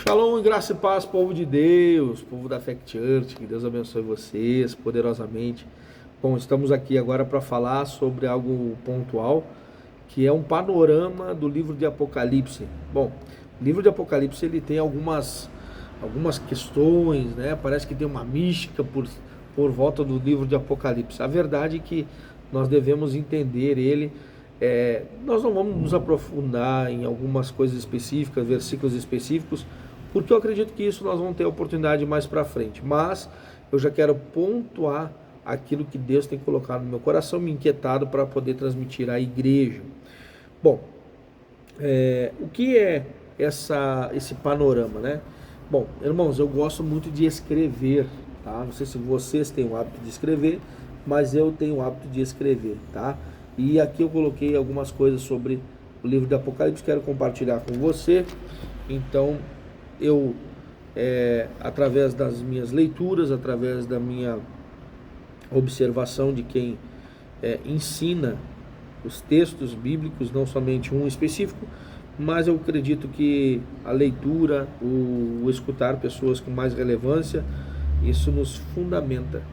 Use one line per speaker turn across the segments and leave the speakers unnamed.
Shalom, graça e paz, povo de Deus, povo da Fact Church, que Deus abençoe vocês poderosamente. Bom, estamos aqui agora para falar sobre algo pontual, que é um panorama do livro de Apocalipse. Bom, o livro de Apocalipse ele tem algumas questões, né? Parece que tem uma mística por volta do livro de Apocalipse. A verdade é que nós devemos entender ele. Nós não vamos nos aprofundar em algumas coisas específicas, versículos específicos, porque eu acredito que isso nós vamos ter oportunidade mais para frente. Mas eu já quero pontuar aquilo que Deus tem colocado no meu coração, me inquietado para poder transmitir à igreja. Bom, o que é esse panorama, né? Bom, irmãos, eu gosto muito de escrever, tá? Não sei se vocês têm o hábito de escrever, mas eu tenho o hábito de escrever, tá? E aqui eu coloquei algumas coisas sobre o livro de Apocalipse, quero compartilhar com você. Então, eu, através das minhas leituras, através da minha observação de quem ensina os textos bíblicos, não somente um específico, mas eu acredito que a leitura, o escutar pessoas com mais relevância, isso nos fundamenta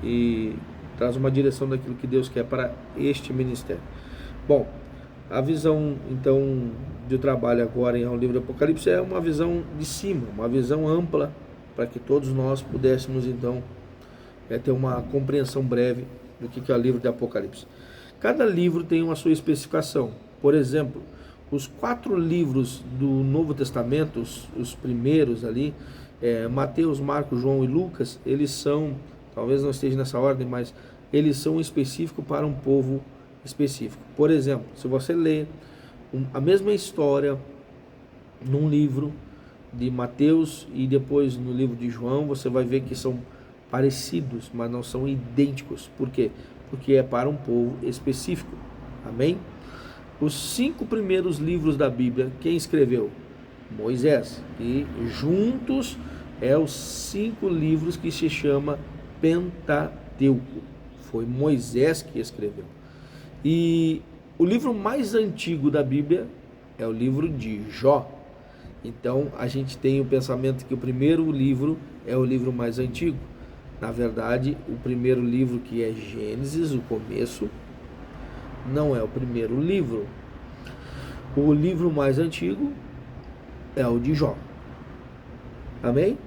e traz uma direção daquilo que Deus quer para este ministério. Bom, a visão então de trabalho agora em um livro do Apocalipse é uma visão de cima, uma visão ampla, para que todos nós pudéssemos então ter uma compreensão breve do que é o livro de Apocalipse. Cada livro tem uma sua especificação. Por exemplo, os 4 livros do Novo Testamento, os primeiros ali, Mateus, Marcos, João e Lucas, eles são, talvez não esteja nessa ordem, mas eles são específicos para um povo específico. Por exemplo, se você lê a mesma história num livro de Mateus e depois no livro de João, você vai ver que são parecidos, mas não são idênticos. Por quê? Porque é para um povo específico. Amém? Os 5 primeiros livros da Bíblia, quem escreveu? Moisés. E juntos os 5 livros que se chama Pentateuco. Foi Moisés que escreveu. E o livro mais antigo da Bíblia é o livro de Jó. Então a gente tem o pensamento que o primeiro livro é o livro mais antigo. Na verdade, o primeiro livro, que é Gênesis, o começo, não é o primeiro livro. O livro mais antigo é o de Jó. Amém?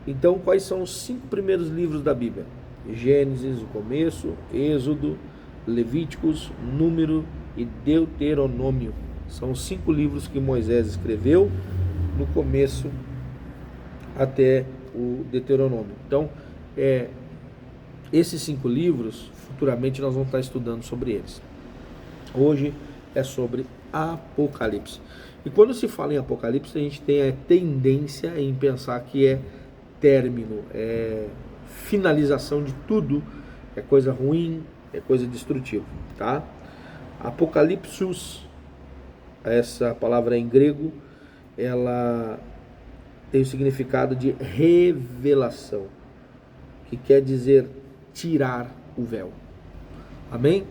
Então, quais são os 5 primeiros livros da Bíblia? Gênesis, o começo, Êxodo, Levíticos, Número e Deuteronômio. São os 5 livros que Moisés escreveu no começo até o Deuteronômio. Então, esses 5 livros, futuramente nós vamos estar estudando sobre eles. Hoje é sobre Apocalipse. E quando se fala em Apocalipse, a gente tem a tendência em pensar que é término, é finalização de tudo, é coisa ruim, é coisa destrutiva, tá? Apocalipsus, essa palavra em grego, ela tem o significado de revelação, que quer dizer tirar o véu. Amém?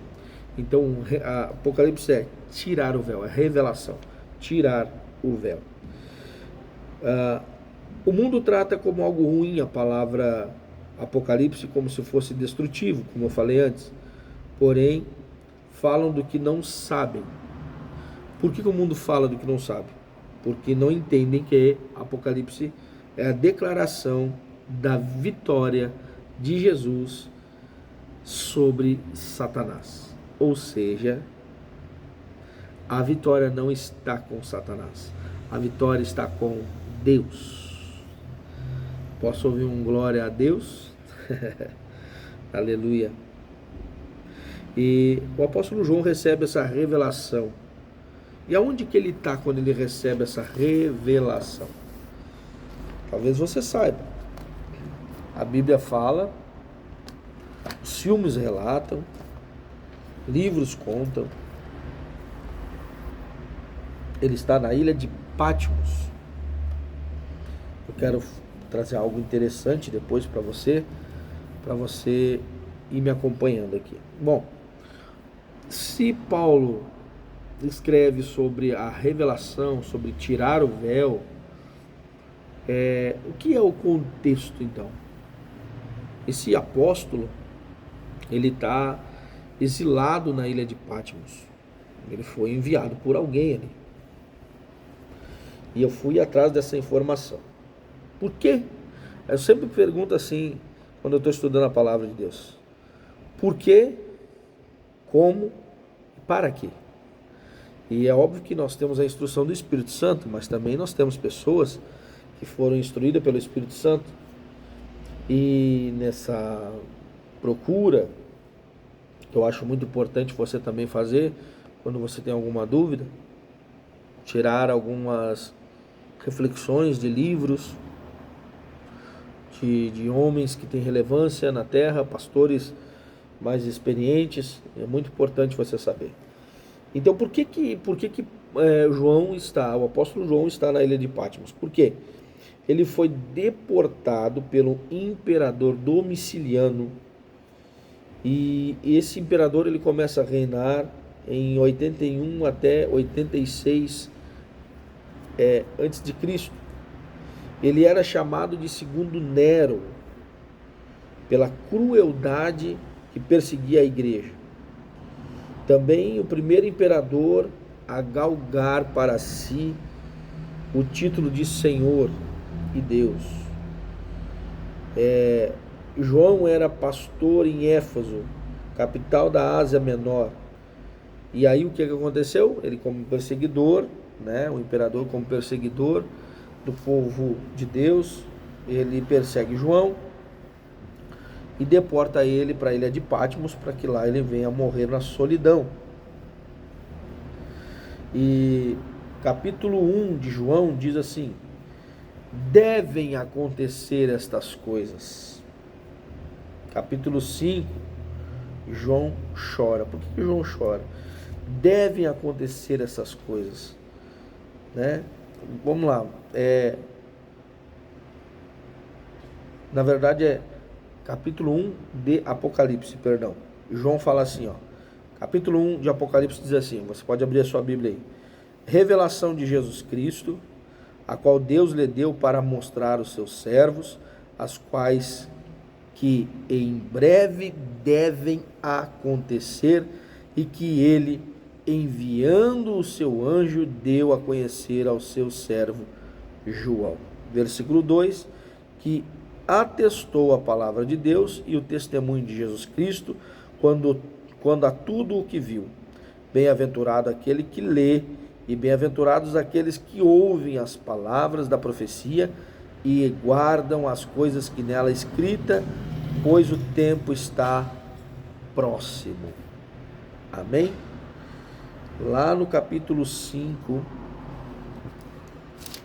Então, Apocalipse é tirar o véu, é revelação, tirar o véu. O mundo trata como algo ruim a palavra Apocalipse, como se fosse destrutivo, como eu falei antes. Porém, falam do que não sabem. Por que o mundo fala do que não sabe? Porque não entendem que Apocalipse é a declaração da vitória de Jesus sobre Satanás. Ou seja, a vitória não está com Satanás. A vitória está com Deus. Posso ouvir um glória a Deus? Aleluia. E o apóstolo João recebe essa revelação. E aonde que ele está quando ele recebe essa revelação? Talvez você saiba. A Bíblia fala, os filmes relatam, livros contam. Ele está na ilha de Patmos. Eu quero trazer algo interessante depois para você ir me acompanhando aqui. Bom, se Paulo escreve sobre a revelação, sobre tirar o véu, O que é o contexto, então? Esse apóstolo, ele está exilado na ilha de Patmos. Ele foi enviado por alguém ali. E eu fui atrás dessa informação. Por quê? Eu sempre pergunto assim, quando eu estou estudando a palavra de Deus. Por quê? Como? Para quê? E é óbvio que nós temos a instrução do Espírito Santo, mas também nós temos pessoas que foram instruídas pelo Espírito Santo. E nessa procura, que eu acho muito importante você também fazer, quando você tem alguma dúvida, tirar algumas reflexões de livros, de homens que têm relevância na terra, pastores mais experientes, é muito importante você saber. Então, por que o apóstolo João está na ilha de Patmos? Por quê? Ele foi deportado pelo imperador Domiciliano, e esse imperador ele começa a reinar em 81 até 86 antes de Cristo. Ele era chamado de segundo Nero pela crueldade que perseguia a igreja. Também o primeiro imperador a galgar para si o título de Senhor e Deus. João era pastor em Éfeso, capital da Ásia Menor. E aí o que aconteceu? Ele, como perseguidor, o imperador como perseguidor do povo de Deus, ele persegue João e deporta ele para a ilha de Patmos, para que lá ele venha morrer na solidão. E capítulo 1 de João diz assim: devem acontecer estas coisas. Capítulo 5, João chora. Por que João chora? Devem acontecer essas coisas, Vamos lá. Na verdade capítulo 1 de Apocalipse, perdão. João fala assim, capítulo 1 de Apocalipse diz assim, você pode abrir a sua Bíblia aí. Revelação de Jesus Cristo, a qual Deus lhe deu para mostrar aos seus servos, as quais que em breve devem acontecer, e que ele, enviando o seu anjo, deu a conhecer ao seu servo João. Versículo 2, que atestou a palavra de Deus e o testemunho de Jesus Cristo, quando a tudo o que viu. Bem-aventurado aquele que lê, e bem-aventurados aqueles que ouvem as palavras da profecia e guardam as coisas que nela é escrita, pois o tempo está próximo. Amém? Lá no capítulo 5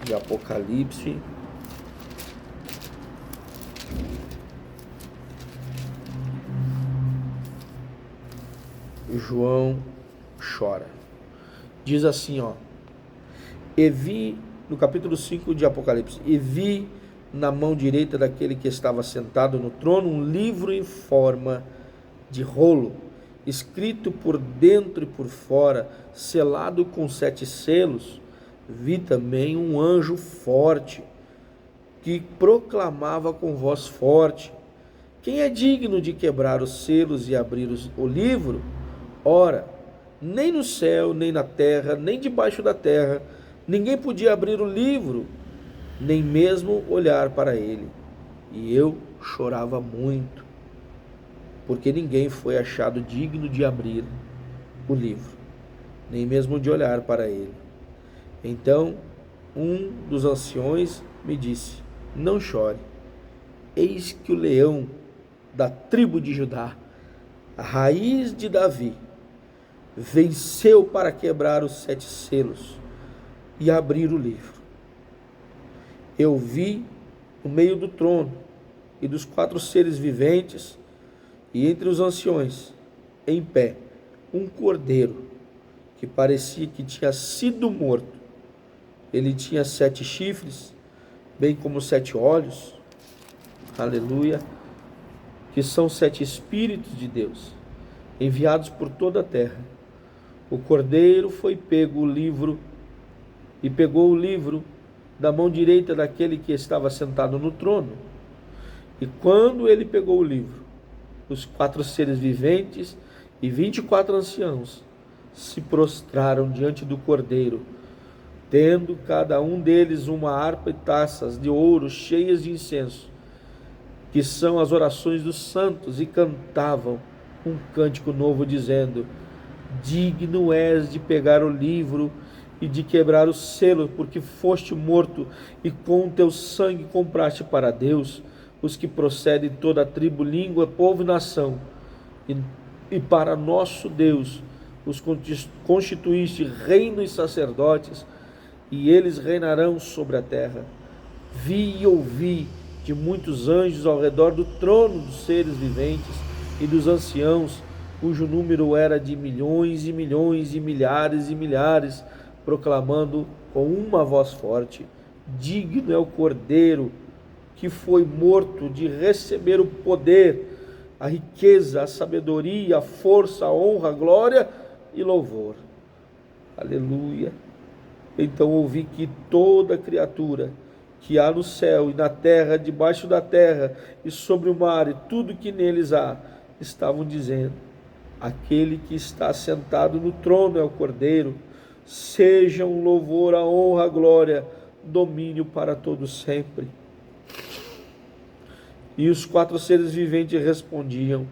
de Apocalipse, João chora. Diz assim, e vi, no capítulo 5 de Apocalipse, e vi na mão direita daquele que estava sentado no trono um livro em forma de rolo, escrito por dentro e por fora, selado com 7 selos. Vi também um anjo forte, que proclamava com voz forte: quem é digno de quebrar os selos e abrir o livro? Ora, nem no céu, nem na terra, nem debaixo da terra, ninguém podia abrir o livro, nem mesmo olhar para ele. E eu chorava muito, porque ninguém foi achado digno de abrir o livro, nem mesmo de olhar para ele. Então um dos anciões me disse: não chore, eis que o leão da tribo de Judá, a raiz de Davi, venceu para quebrar os 7 selos e abrir o livro. Eu vi no meio do trono e dos 4 seres viventes, e entre os anciões, em pé, um cordeiro que parecia que tinha sido morto. Ele tinha 7 chifres, bem como 7 olhos, aleluia, que são 7 Espíritos de Deus, enviados por toda a terra. O cordeiro pegou o livro da mão direita daquele que estava sentado no trono. E quando ele pegou o livro, os 4 seres viventes e 24 anciãos se prostraram diante do Cordeiro, tendo cada um deles uma harpa e taças de ouro cheias de incenso, que são as orações dos santos, e cantavam um cântico novo, dizendo: digno és de pegar o livro e de quebrar o selo, porque foste morto, e com o teu sangue compraste para Deus os que procedem de toda a tribo, língua, povo e nação, e para nosso Deus os constituíste reino e sacerdotes, e eles reinarão sobre a terra. Vi e ouvi de muitos anjos ao redor do trono dos seres viventes e dos anciãos, cujo número era de milhões e milhões e milhares, proclamando com uma voz forte: digno é o Cordeiro que foi morto de receber o poder, a riqueza, a sabedoria, a força, a honra, a glória e louvor. Aleluia. Então ouvi que toda criatura que há no céu e na terra, debaixo da terra e sobre o mar e tudo que neles há, estavam dizendo: aquele que está sentado no trono é o Cordeiro, sejam o louvor, a honra, a glória, domínio para todos sempre. E os 4 seres viventes respondiam: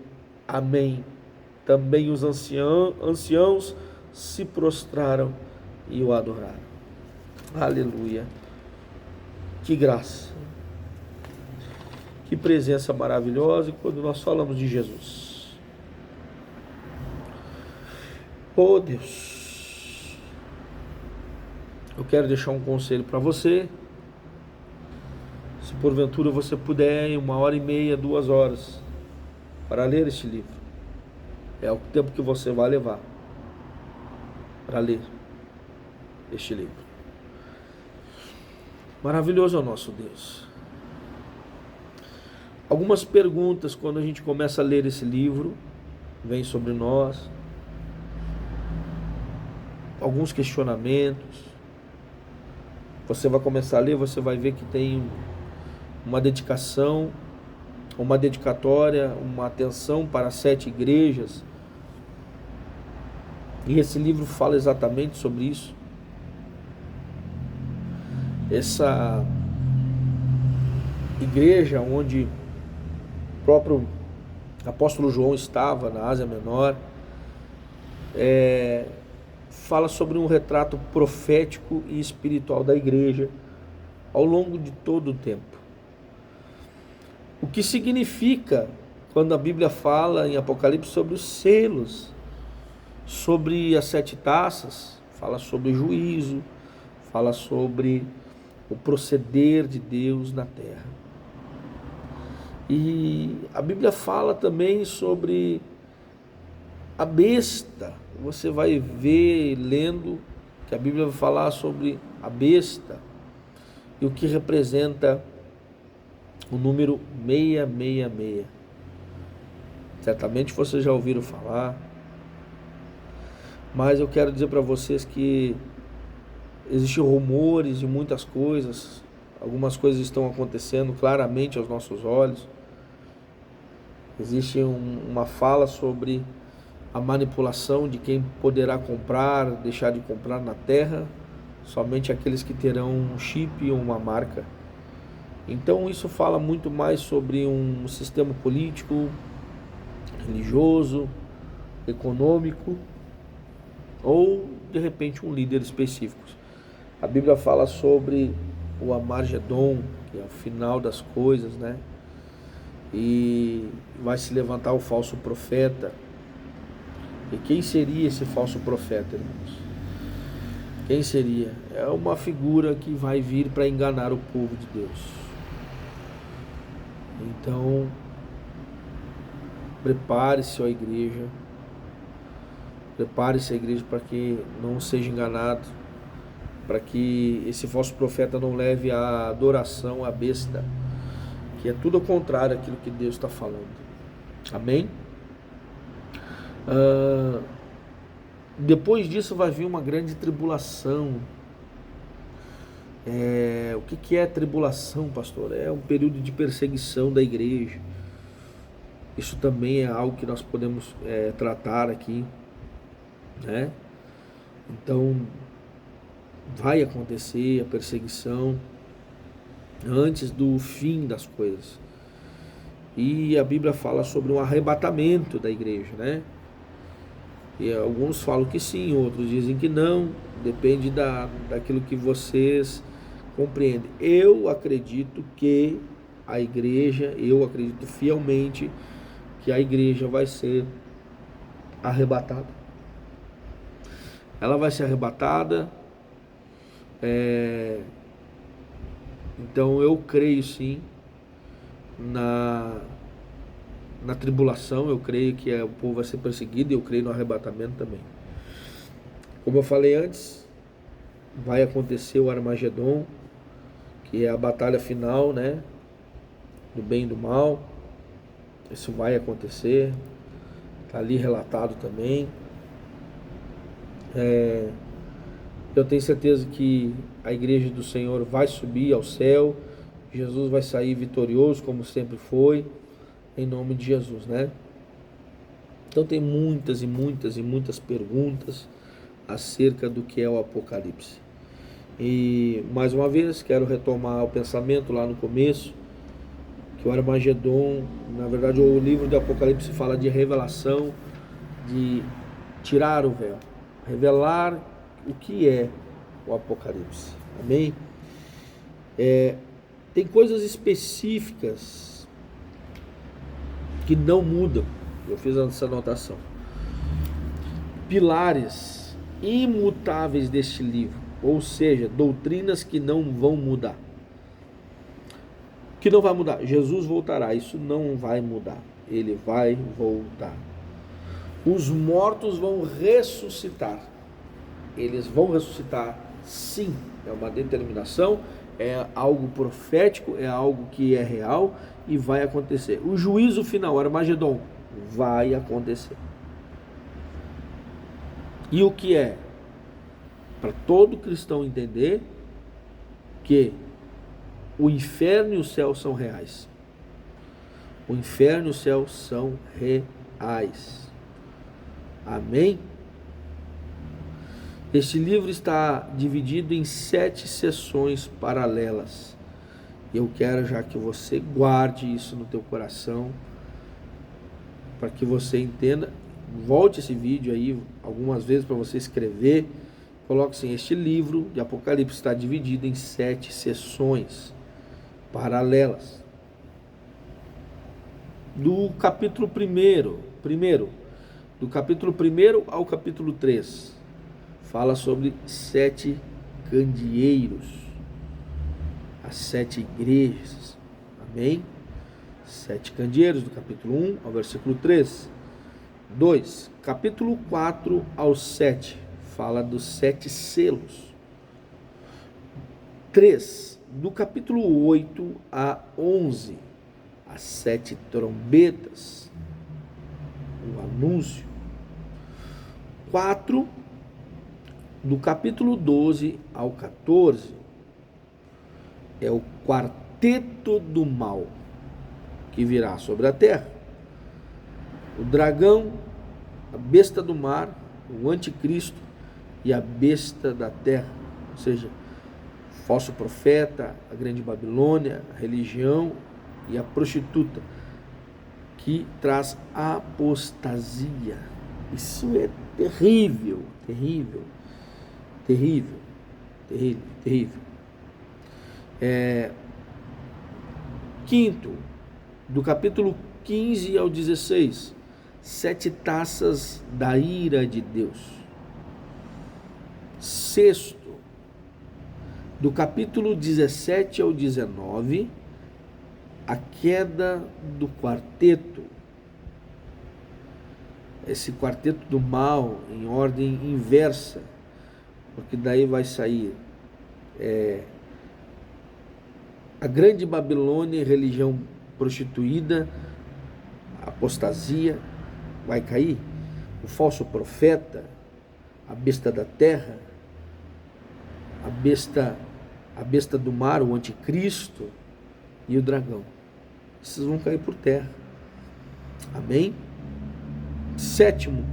amém. Também os anciãos se prostraram e o adoraram. Aleluia. Que graça, que presença maravilhosa quando nós falamos de Jesus. Oh Deus, eu quero deixar um conselho para você. Se porventura você puder, em 1h30, 2 horas, para ler este livro, é o tempo que você vai levar para ler este livro. Maravilhoso é o nosso Deus. Algumas perguntas quando a gente começa a ler esse livro vêm sobre nós. Alguns questionamentos. Você vai começar a ler, você vai ver que tem uma dedicação, uma dedicatória, uma atenção para 7 igrejas. E esse livro fala exatamente sobre isso. Essa igreja onde o próprio apóstolo João estava, na Ásia Menor, fala sobre um retrato profético e espiritual da igreja ao longo de todo o tempo. O que significa quando a Bíblia fala em Apocalipse sobre os selos, sobre as 7 taças, fala sobre juízo, fala sobre o proceder de Deus na terra. E a Bíblia fala também sobre a besta. Você vai ver, lendo, que a Bíblia vai falar sobre a besta e o que representa o número 666. Certamente vocês já ouviram falar, mas eu quero dizer para vocês que existem rumores de muitas coisas. Algumas coisas estão acontecendo claramente aos nossos olhos. Existe uma fala sobre a manipulação de quem poderá comprar, deixar de comprar na terra, somente aqueles que terão um chip ou uma marca. Então isso fala muito mais sobre um sistema político, religioso, econômico, ou de repente um líder específico. A Bíblia fala sobre o Armagedon, que é o final das coisas, né? E vai se levantar o falso profeta. E quem seria esse falso profeta, irmãos? Quem seria? É uma figura que vai vir para enganar o povo de Deus. Então, prepare-se, ó igreja. Prepare-se, a igreja, para que não seja enganado, para que esse falso profeta não leve a adoração à besta, que é tudo ao contrário daquilo que Deus está falando. Amém? Depois disso vai vir uma grande tribulação. O que é tribulação, pastor? É um período de perseguição da igreja. Isso também é algo que nós podemos tratar aqui, né? Então, vai acontecer a perseguição antes do fim das coisas. E a Bíblia fala sobre um arrebatamento da igreja, né? E alguns falam que sim, outros dizem que não. Depende daquilo que vocês compreendem. Eu acredito que a igreja, eu acredito fielmente que a igreja vai ser arrebatada. Ela vai ser arrebatada. Então eu creio sim na tribulação, eu creio que o povo vai ser perseguido, e eu creio no arrebatamento também. Como eu falei antes, vai acontecer o Armagedon, que é a batalha final, né, do bem e do mal. Isso vai acontecer, está ali relatado também. Eu tenho certeza que a igreja do Senhor vai subir ao céu, Jesus vai sair vitorioso, como sempre foi, em nome de Jesus, né? Então tem muitas e muitas e muitas perguntas acerca do que é o Apocalipse. E mais uma vez quero retomar o pensamento lá no começo, que o Armagedon, na verdade o livro de Apocalipse fala de revelação, de tirar o véu, revelar o que é o Apocalipse. Amém? Tem coisas específicas que não mudam. Eu fiz essa anotação. Pilares imutáveis deste livro, ou seja, doutrinas que não vão mudar. Que não vai mudar. Jesus voltará, isso não vai mudar. Ele vai voltar. Os mortos vão ressuscitar. Eles vão ressuscitar, sim. É uma determinação, é algo profético, é algo que é real e vai acontecer. O juízo final, Armagedon, vai acontecer. E o que é? Para todo cristão entender que o inferno e o céu são reais. O inferno e o céu são reais. Amém? Este livro está dividido em 7 sessões paralelas. Eu quero já que você guarde isso no teu coração, para que você entenda. Volte esse vídeo aí algumas vezes para você escrever. Coloque assim: este livro de Apocalipse está dividido em 7 sessões paralelas. Do capítulo 1, do capítulo 1 ao capítulo 3, fala sobre 7 candeeiros, as 7 igrejas. Amém? 7 candeeiros, do capítulo 1 ao versículo 3. 2, capítulo 4 ao 7, fala dos 7 selos. 3, do capítulo 8 a 11, as 7 trombetas, o anúncio. 4, do capítulo 12 ao 14, é o quarteto do mal que virá sobre a terra. O dragão, a besta do mar, o anticristo e a besta da terra, ou seja, o falso profeta, a grande Babilônia, a religião e a prostituta, que traz apostasia. Isso é terrível, terrível, terrível, terrível, terrível. 5, do capítulo 15 ao 16, 7 taças da ira de Deus. 6, do capítulo 17 ao 19, a queda do quarteto. Esse quarteto do mal em ordem inversa, porque daí vai sair a grande Babilônia, religião prostituída, apostasia, vai cair. O falso profeta, a besta da terra, a besta a besta do mar, o anticristo e o dragão. Esses vão cair por terra. Amém? Sétimo,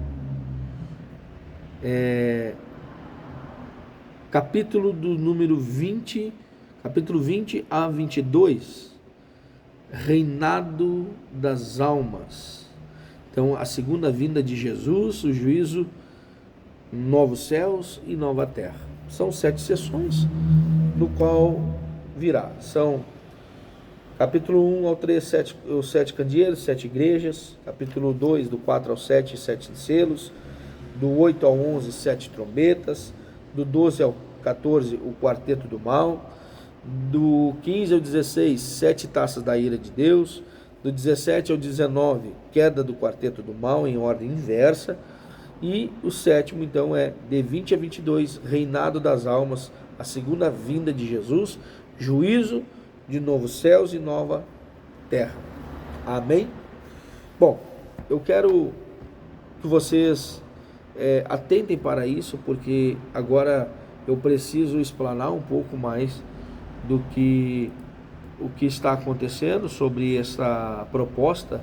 capítulo do número 20, capítulo 20 a 22, reinado das almas. Então, a segunda vinda de Jesus, o juízo, novos céus e nova terra. São 7 sessões, no qual virá. São capítulo 1 ao 3, os 7 candeeiros, 7 igrejas. Capítulo 2, do 4 ao 7, 7 selos. Do 8 ao 11, 7 trombetas. Do 12 ao 14, o quarteto do mal. Do 15 ao 16, 7 taças da ira de Deus. Do 17 ao 19, queda do quarteto do mal em ordem inversa. E o sétimo, então, é de 20 a 22, reinado das almas, a segunda vinda de Jesus, juízo de novos céus e nova terra. Amém? Bom, eu quero que vocês atentem para isso, porque agora eu preciso explanar um pouco mais do que o que está acontecendo sobre essa proposta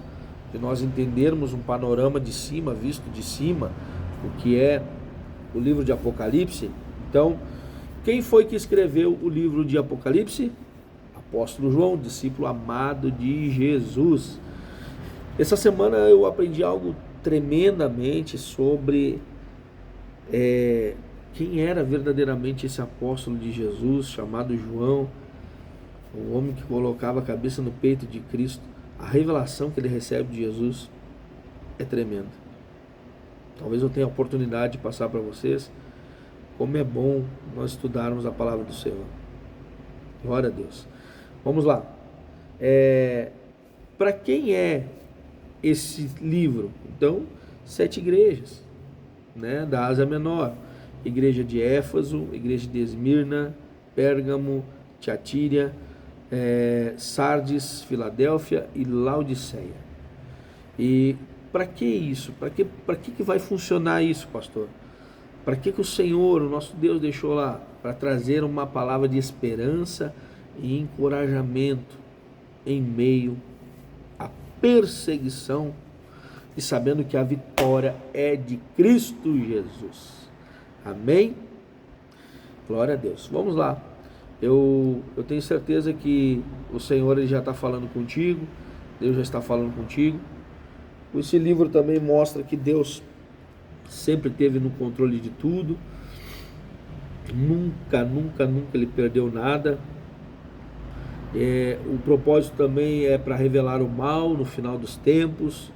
de nós entendermos um panorama de cima, visto de cima, o que é o livro de Apocalipse. Então, quem foi que escreveu o livro de Apocalipse? Apóstolo João, discípulo amado de Jesus. Essa semana eu aprendi algo tremendamente sobre quem era verdadeiramente esse apóstolo de Jesus, chamado João, o homem que colocava a cabeça no peito de Cristo. A revelação que ele recebe de Jesus é tremenda. Talvez eu tenha a oportunidade de passar para vocês como é bom nós estudarmos a palavra do Senhor. Glória a Deus. Vamos lá. Para quem é esse livro? Então, 7 igrejas, né, da Ásia Menor. Igreja de Éfeso, igreja de Esmirna, Pérgamo, Tiatira, Sardes, Filadélfia e Laodiceia. E para que isso? Para que vai funcionar isso, pastor? Para que o Senhor, o nosso Deus, deixou lá? Para trazer uma palavra de esperança e encorajamento em meio à perseguição e sabendo que a vitória é de Cristo Jesus. Amém? Glória a Deus. Vamos lá. Eu tenho certeza que o Senhor ele já está falando contigo, Deus já está falando contigo. Esse livro também mostra que Deus sempre esteve no controle de tudo. Nunca ele perdeu nada. O propósito também é para revelar o mal no final dos tempos,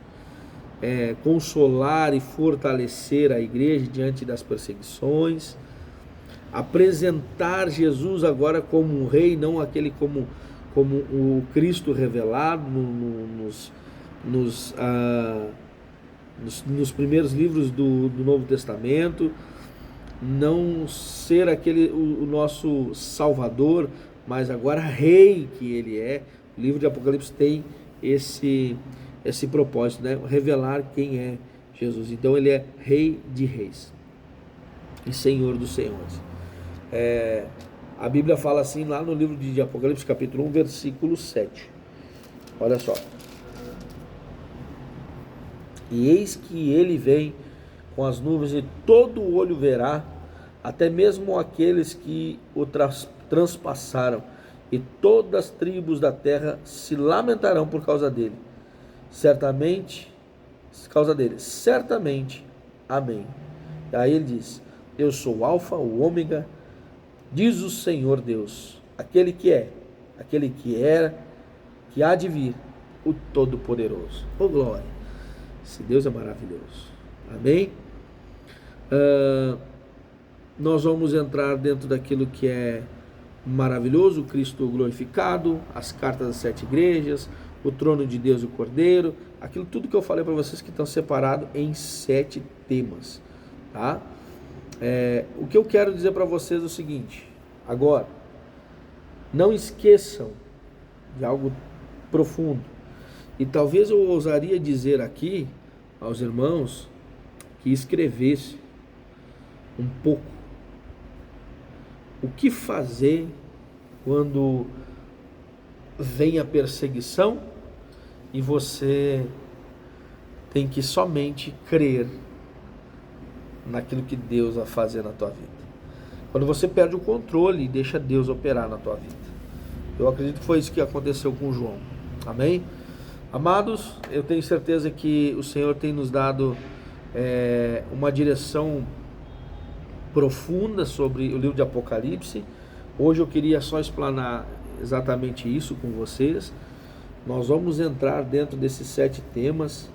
consolar e fortalecer a igreja diante das perseguições, apresentar Jesus agora como um rei, não aquele como o Cristo revelado nos primeiros livros do Novo Testamento, não ser o nosso Salvador, mas agora rei que ele é. O livro de Apocalipse tem esse propósito, né? Revelar quem é Jesus. Então ele é rei de reis e senhor dos senhores. A Bíblia fala assim lá no livro de Apocalipse, capítulo 1, versículo 7. Olha só. E eis que ele vem com as nuvens e todo o olho verá, até mesmo aqueles que o transpassaram, e todas as tribos da terra se lamentarão por causa dele. Certamente, amém. E aí ele diz: eu sou o Alfa, o Ômega, diz o Senhor Deus, aquele que é, aquele que era, que há de vir, o Todo-Poderoso. Oh glória! Esse Deus é maravilhoso. Amém? Nós vamos entrar dentro daquilo que é maravilhoso, o Cristo glorificado, as cartas das 7 igrejas, o trono de Deus e o Cordeiro, aquilo tudo que eu falei para vocês que estão separados em 7 temas, tá? O que eu quero dizer para vocês é o seguinte: agora, não esqueçam de algo profundo, e talvez eu ousaria dizer aqui aos irmãos que escrevesse um pouco o que fazer quando vem a perseguição e você tem que somente crer naquilo que Deus vai fazer na tua vida. Quando você perde o controle e deixa Deus operar na tua vida. Eu acredito que foi isso que aconteceu com João. Amém? Amados, eu tenho certeza que o Senhor tem nos dado uma direção profunda sobre o livro de Apocalipse. Hoje eu queria só explanar exatamente isso com vocês. Nós vamos entrar dentro desses 7 temas,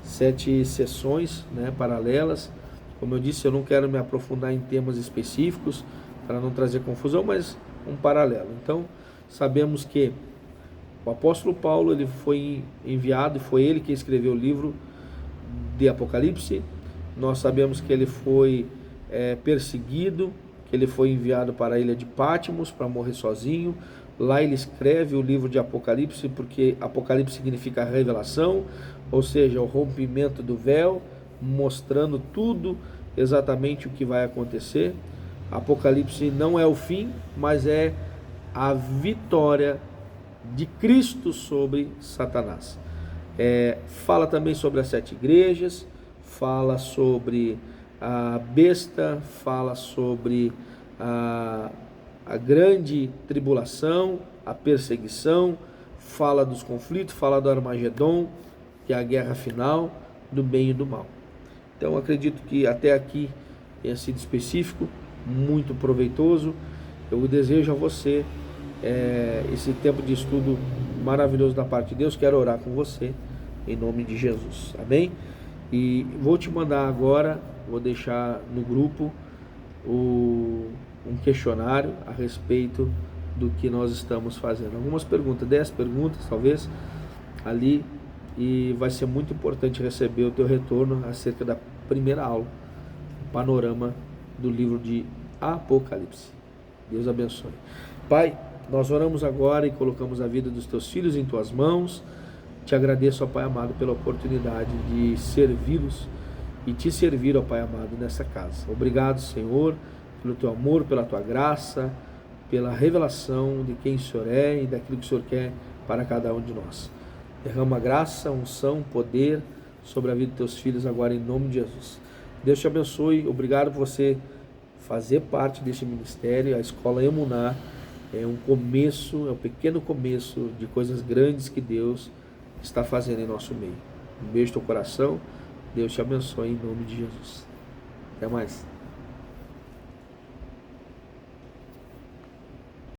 7 sessões, paralelas. Como eu disse, eu não quero me aprofundar em temas específicos para não trazer confusão, mas um paralelo. Então, sabemos que o apóstolo Paulo, ele foi enviado, e foi ele que escreveu o livro de Apocalipse. Nós sabemos que ele foi perseguido, que ele foi enviado para a ilha de Patmos para morrer sozinho. Lá ele escreve o livro de Apocalipse, porque Apocalipse significa revelação, ou seja, o rompimento do véu, mostrando tudo exatamente o que vai acontecer. Apocalipse não é o fim, mas é a vitória de Cristo sobre Satanás. Fala também sobre as 7 igrejas, fala sobre a besta, fala sobre a grande tribulação, a perseguição, fala dos conflitos, fala do Armagedon, que é a guerra final do bem e do mal. Então acredito que até aqui tenha sido específico, muito proveitoso. Eu desejo a você esse tempo de estudo maravilhoso da parte de Deus. Quero orar com você em nome de Jesus, amém? E vou te mandar agora, vou deixar no grupo um questionário a respeito do que nós estamos fazendo. Algumas perguntas, 10 perguntas talvez ali, e vai ser muito importante receber o teu retorno acerca da primeira aula, o panorama do livro de Apocalipse. Deus abençoe. Pai, nós oramos agora e colocamos a vida dos teus filhos em tuas mãos. Te agradeço, ó Pai amado, pela oportunidade de servi-los e te servir, ó Pai amado, nessa casa. Obrigado, Senhor, pelo teu amor, pela tua graça, pela revelação de quem o Senhor é e daquilo que o Senhor quer para cada um de nós. Derrama graça, unção, poder sobre a vida dos teus filhos agora em nome de Jesus. Deus te abençoe. Obrigado por você fazer parte deste ministério. A Escola Emuná é um começo, é um pequeno começo de coisas grandes que Deus está fazendo em nosso meio. Um beijo no teu coração. Deus te abençoe em nome de Jesus. Até mais.